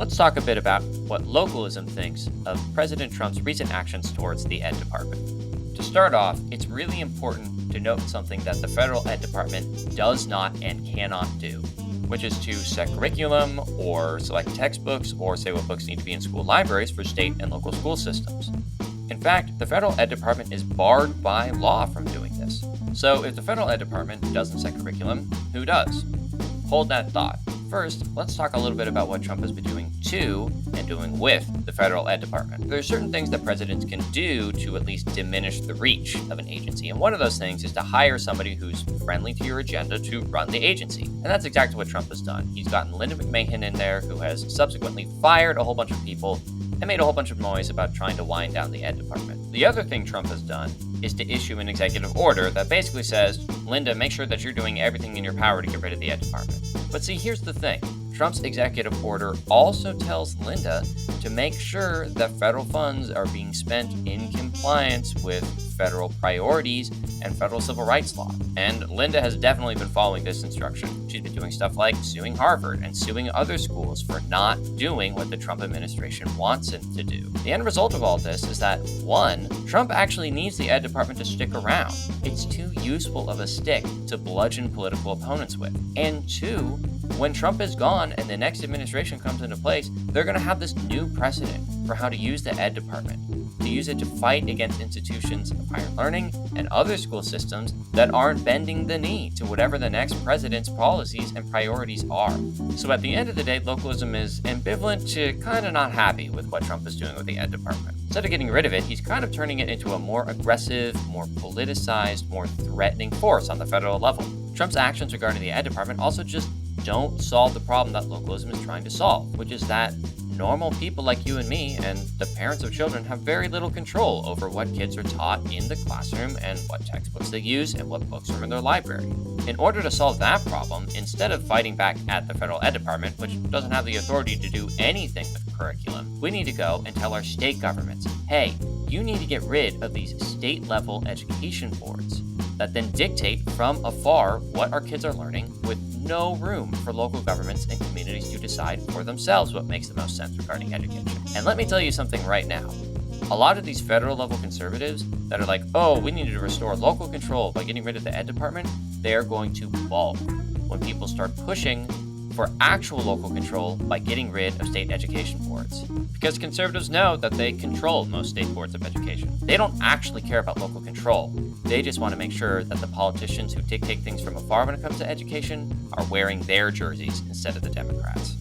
let's talk a bit about what Localism thinks of President Trump's recent actions towards the Ed Department. To start off, it's really important to note something that the federal Ed Department does not and cannot do, which is to set curriculum or select textbooks or say what books need to be in school libraries for state and local school systems. In fact, the federal Ed Department is barred by law from doing this. So if the federal Ed Department doesn't set curriculum, who does? Hold that thought. First, let's talk a little bit about what Trump has been doing to and doing with the federal Ed Department. There are certain things that presidents can do to at least diminish the reach of an agency, and one of those things is to hire somebody who's friendly to your agenda to run the agency. And that's exactly what Trump has done. He's gotten Linda McMahon in there, who has subsequently fired a whole bunch of people and made a whole bunch of noise about trying to wind down the Ed Department. The other thing Trump has done is to issue an executive order that basically says, Linda, make sure that you're doing everything in your power to get rid of the Ed Department. But see, here's the thing. Trump's executive order also tells Linda to make sure that federal funds are being spent in compliance with federal priorities and federal civil rights law. And Linda has definitely been following this instruction. She's been doing stuff like suing Harvard and suing other schools for not doing what the Trump administration wants him to do. The end result of all this is that, one, Trump actually needs the Ed Department to stick around. It's too useful of a stick to bludgeon political opponents with. And two, when Trump is gone and the next administration comes into place, they're going to have this new precedent for how to use the Ed Department, to use it to fight against institutions of higher learning and other school systems that aren't bending the knee to whatever the next president's policies and priorities are. So at the end of the day, Localism is ambivalent to kind of not happy with what Trump is doing with the Ed Department. Instead of getting rid of it, he's kind of turning it into a more aggressive, more politicized, more threatening force on the federal level. Trump's actions regarding the Ed Department also just don't solve the problem that Localism is trying to solve, which is that normal people like you and me and the parents of children have very little control over what kids are taught in the classroom and what textbooks they use and what books are in their library. In order to solve that problem, instead of fighting back at the federal Ed Department, which doesn't have the authority to do anything with curriculum, we need to go and tell our state governments, hey, you need to get rid of these state-level education boards that then dictate from afar what our kids are learning with no room for local governments and communities to decide for themselves what makes the most sense regarding education. And let me tell you something right now. A lot of these federal level conservatives that are like, oh, we need to restore local control by getting rid of the Ed Department, they're going to balk when people start pushing for actual local control by getting rid of state education boards. Because conservatives know that they control most state boards of education. They don't actually care about local control. They just want to make sure that the politicians who dictate things from afar when it comes to education are wearing their jerseys instead of the Democrats.